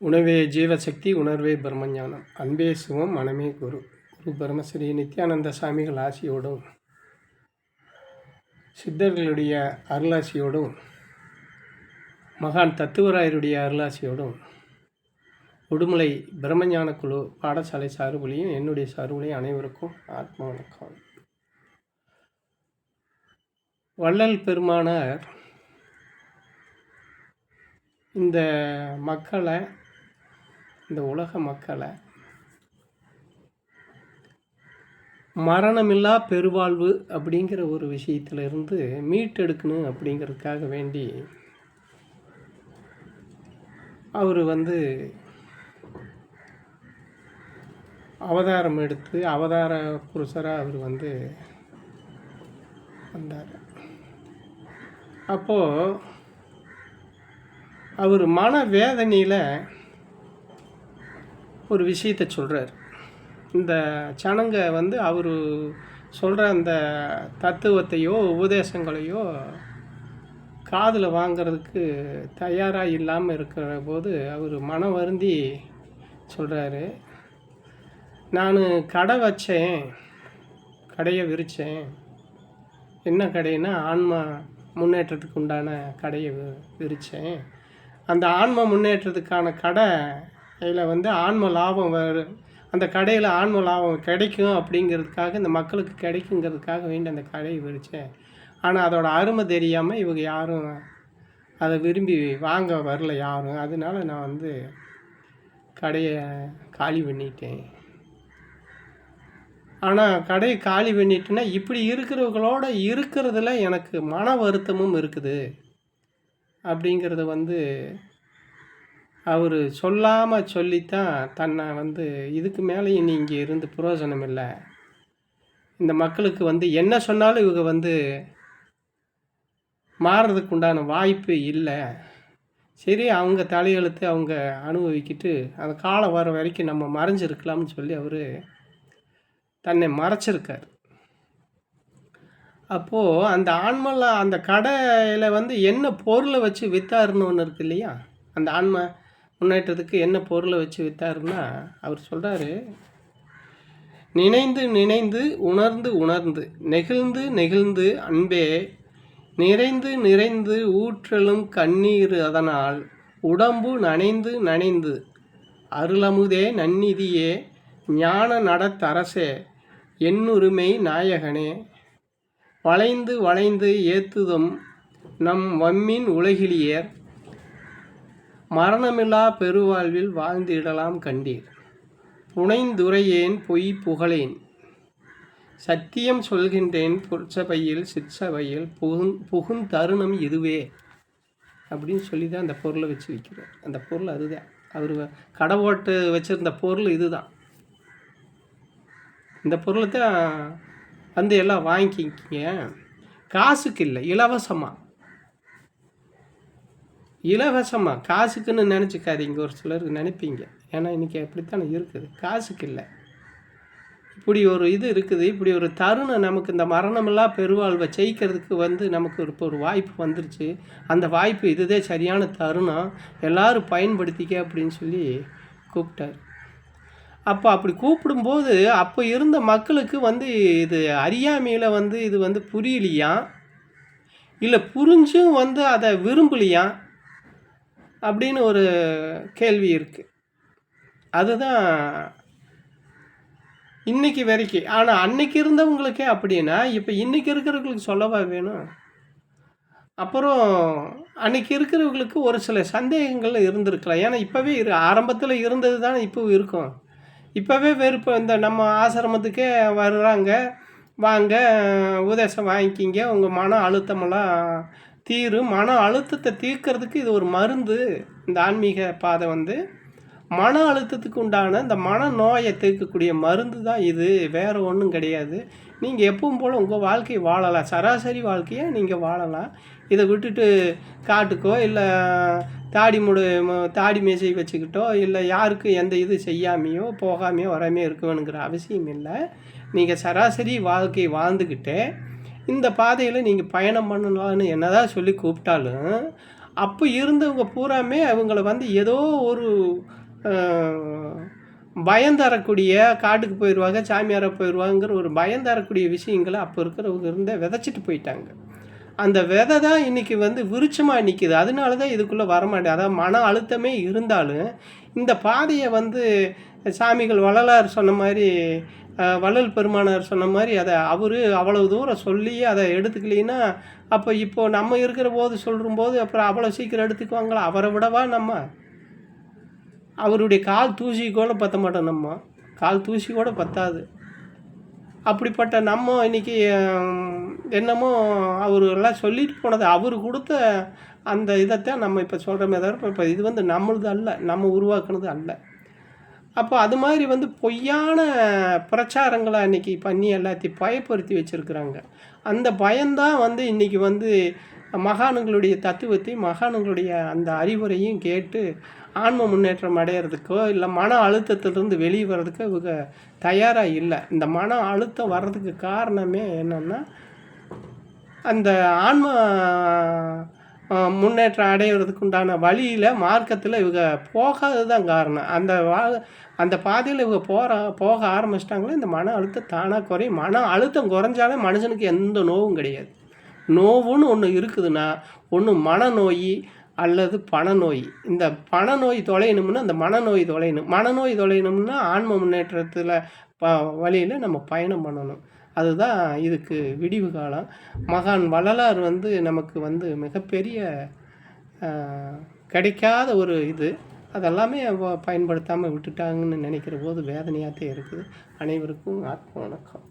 உணவே ஜீவசக்தி, உணர்வே பிரம்மஞானம். அன்பே சிவம், மனமே குரு. குரு பிரம்மஸ்ரீ நித்யானந்த சாமிகள் ஆசியோடும், சித்தர்களுடைய அருளாசியோடும், மகான் தத்துவராயருடைய அருளாசியோடும், உடுமலை பிரம்மஞான குழு பாடசாலை சார்புலையும் என்னுடைய சார்புலையும் அனைவருக்கும் ஆத்ம வணக்கம். வள்ளல் பெருமானார் இந்த மக்களை, இந்த உலக மக்களை மரணமில்லா பெருவாழ்வு அப்படிங்கிற ஒரு விஷயத்திலிருந்து மீட்டெடுக்கணும் அப்படிங்கிறதுக்காக வேண்டி அவர் அவதாரம் எடுத்து அவதார புருஷராக அவர் வந்தார். அப்போது அவர் மன வேதனையில் ஒரு விஷயத்தை சொல்கிறார். இந்த சனங்க அவர் சொல்கிற அந்த தத்துவத்தையோ உபதேசங்களையோ காதில் வாங்கிறதுக்கு தயாராக இல்லாமல் இருக்கிற போது அவர் மனம் வருந்தி சொல்கிறாரு, நான் கடை வச்சேன், கடையை விரித்தேன். என்ன கடைன்னா ஆன்மா முன்னேற்றத்துக்கு உண்டான கடையை விரித்தேன். அந்த ஆன்ம முன்னேற்றத்துக்கான கடையில் ஆன்ம லாபம் அந்த கடையில் ஆன்ம லாபம் கிடைக்கும் அப்படிங்கிறதுக்காக, இந்த மக்களுக்கு கிடைக்குங்கிறதுக்காக வேண்டி அந்த கடையை விரித்தேன். ஆனால் அதோட அருமை தெரியாமல் இவங்க யாரும் அதை விரும்பி வாங்க வரல யாரும். அதனால நான் கடையை காலி பண்ணிட்டேன். ஆனால் கடையை காலி பண்ணிட்டேன்னா இப்படி இருக்கிறவங்களோட இருக்கிறதுல எனக்கு மன வருத்தமும் இருக்குது அப்படிங்கிறத அவர் சொல்லாமல் சொல்லித்தான் தன்னை இதுக்கு மேலே இனி இங்கே இருந்து பிரயோஜனம் இல்லை, இந்த மக்களுக்கு என்ன சொன்னாலும் இவங்க மாறுறதுக்கு உண்டான வாய்ப்பு இல்லை, சரி அவங்க தலையெழுத்து அவங்க அனுபவிக்கிட்டு அந்த காலம் வர வரைக்கும் நம்ம மறைஞ்சிருக்கலாம்னு சொல்லி அவர் தன்னை மறைச்சிருக்கார். அப்போது அந்த ஆன்மல அந்த கடையில் என்ன பொருளை வச்சு வித்தாருன்னு ஒன்று இருக்கு இல்லையா, அந்த ஆன்ம முன்னேற்றத்துக்கு என்ன பொருளை வச்சு வித்தாருன்னா அவர் சொல்கிறாரு, நினைந்து நினைந்து உணர்ந்து உணர்ந்து நெகிழ்ந்து நெகிழ்ந்து அன்பே நிறைந்து நிறைந்து ஊற்றலும் கண்ணீர் அதனால் உடம்பு நனைந்து நனைந்து அருளமுதே நன்னிதியே ஞான நடத்தரசே என்னுரிமை நாயகனே வளைந்து வளைந்து ஏத்துதும் நம் வம்மின் உலகிலியர் மரணமில்லா பெருவாழ்வில் வாழ்ந்திடலாம் கண்டீர். புனைந்துரையேன் பொய் புகழேன் சத்தியம் சொல்கின்றேன் பொற்சபையில் சிற்சபையில் புகுந்தருணம் இதுவே அப்படின்னு சொல்லி தான் அந்த பொருளை வச்சு விற்கிறார். அந்த பொருள் அதுதான், அவர் கடை போட்டு வச்சுருந்த பொருள் இதுதான். இந்த பொருளை தான் எல்லாம் வாங்கிக்கிங்க, காசுக்கு இல்லை, இலவசமாக காசுக்குன்னு நினச்சிக்காதீங்க. ஒரு சிலருக்கு நினைப்பீங்க, ஏன்னா இன்றைக்கி அப்படித்தானே இருக்குது, காசுக்கு இல்லை. இப்படி ஒரு இது இருக்குது, இப்படி ஒரு தருணம் நமக்கு இந்த மரணமெல்லாம் பெருவாழ்வை ஜெயிக்கிறதுக்கு நமக்கு ஒரு வாய்ப்பு வந்துருச்சு. அந்த வாய்ப்பு இதுதே சரியான தருணம், எல்லோரும் பயன்படுத்திக்க அப்படின்னு சொல்லி கூப்பிட்டார். அப்போ அப்படி கூப்பிடும்போது அப்போ இருந்த மக்களுக்கு இது அறியாமையில் இது புரியலையா, இல்லை புரிஞ்சும் அதை விரும்பலையா அப்படின்னு ஒரு கேள்வி இருக்குது. அதுதான் இன்றைக்கி வரைக்கும். ஆனால் அன்னைக்கு இருந்தவங்களுக்கே அப்படின்னா இப்போ இன்றைக்கி இருக்கிறவங்களுக்கு சொல்லவா வேணும்? அப்புறம் அன்றைக்கி இருக்கிறவங்களுக்கு ஒரு சில சந்தேகங்கள் இருந்திருக்கலாம். ஏன்னா இப்போவே ஆரம்பத்தில் இருந்தது தானே இப்போவும் இருக்கும். இப்போவே வெறுப்பு, இந்த நம்ம ஆசிரமத்துக்கே வர்றாங்க, வாங்க உபதேசம் வாங்கிக்கிங்க, உங்கள் மன அழுத்தமெல்லாம் தீரும். மன அழுத்தத்தை தீர்க்கிறதுக்கு இது ஒரு மருந்து. இந்த ஆன்மீக பாதை மன அழுத்தத்துக்கு உண்டான இந்த மன நோயை தீர்க்கக்கூடிய மருந்து தான் இது, வேறு ஒன்றும் கிடையாது. நீங்கள் எப்பவும் போல் உங்கள் வாழ்க்கையை வாழலாம், சராசரி வாழ்க்கையை நீங்கள் வாழலாம். இதை விட்டுட்டு காட்டுக்கோ இல்லை தாடி மீசை வச்சுக்கிட்டோ இல்லை யாருக்கும் எந்த இது செய்யாமையோ போகாமையோ வராமையோ இருக்கணுங்கிற அவசியம் இல்லை. நீங்கள் சராசரி வாழ்க்கையை வாழ்ந்துக்கிட்டே இந்த பாதையில் நீங்கள் பயணம் பண்ணலான்னு என்னதான் சொல்லி கூப்பிட்டாலும் அப்போ இருந்தவங்க பூராமே அவங்கள வந்து ஏதோ ஒரு பயம் தரக்கூடிய காட்டுக்கு போயிடுவாங்க, சாமியாரை போயிடுவாங்கிற ஒரு பயம் தரக்கூடிய விஷயங்களை அப்போ இருக்கிறவங்க இருந்த விதைச்சிட்டு போயிட்டாங்க. அந்த விதை தான் இன்றைக்கி வந்து விருட்சமாக நிற்கிது. அதனால தான் இதுக்குள்ளே வரமாட்டேன். அதாவது மன அழுத்தமே இருந்தாலும் இந்த பாதையை வந்து சாமிகள் வள்ளலார் சொன்ன மாதிரி, வள்ளல் பெருமானார் சொன்ன மாதிரி அதை அவர் அவ்வளவு தூரம் சொல்லி அதை எடுத்துக்கலைன்னா, அப்போ இப்போது நம்ம இருக்கிற போது சொல்லும்போது அப்புறம் அவ்வளோ சீக்கிரம் எடுத்துக்குவாங்களா? அவரை விடவா நம்ம? அவருடைய கால் தூசி கூட பற்ற மாட்டோம். நம்ம கால் தூசி கூட பற்றாது. அப்படிப்பட்ட நம்ம இன்றைக்கி என்னமோ அவர் எல்லாம் சொல்லிட்டு போனது அவர் கொடுத்த அந்த இதைத்தான் நம்ம இப்போ சொல்கிறோமே தவிர, இப்போ இது வந்து நம்மளது அல்ல, நம்ம உருவாக்குனது அல்ல. அப்போ அது மாதிரி வந்து பொய்யான பிரச்சாரங்களை அன்றைக்கி பண்ணி எல்லாத்தையும் பயப்படுத்தி வச்சுருக்குறாங்க. அந்த பயம்தான் வந்து இன்றைக்கி வந்து மகான்களுடைய தத்துவத்தையும் மகான்களுடைய அந்த அறிவுரையும் கேட்டு ஆன்ம முன்னேற்றம் அடையிறதுக்கோ இல்லை மன அழுத்தத்திலிருந்து வெளியே வர்றதுக்கோ இவங்க தயாராக இல்லை. இந்த மன அழுத்தம் வர்றதுக்கு காரணமே என்னென்னா, அந்த ஆன்ம முன்னேற்றம் அடையிறதுக்கு உண்டான வழியில் மார்க்கத்தில் இவங்க போகாதது தான் காரணம். அந்த பாதையில் இவங்க போக ஆரம்பிச்சிட்டாங்களே இந்த மன அழுத்தம் தானாக குறையும். மன அழுத்தம் குறைஞ்சாலே மனுஷனுக்கு எந்த நோவும் கிடையாது. நோவுன்னு ஒன்று இருக்குதுன்னா ஒன்று மனநோய் அல்லது பணநோய். இந்த பணநோய் தொலையணும்னா அந்த மனநோய் தொலையணும். மனநோய் தொலையணும்னா ஆன்ம முன்னேற்றத்தில் வழியில் நம்ம பயணம் பண்ணணும். அதுதான் இதுக்கு விடிவு காலம். மகான் வள்ளலார் வந்து நமக்கு வந்து மிகப்பெரிய கிடைக்காத ஒரு இது. அதெல்லாமே பயன்படுத்தாமல் விட்டுட்டாங்கன்னு நினைக்கிற போது வேதனையாகத்தான் இருக்குது. அனைவருக்கும் ஆத்ம வணக்கம்.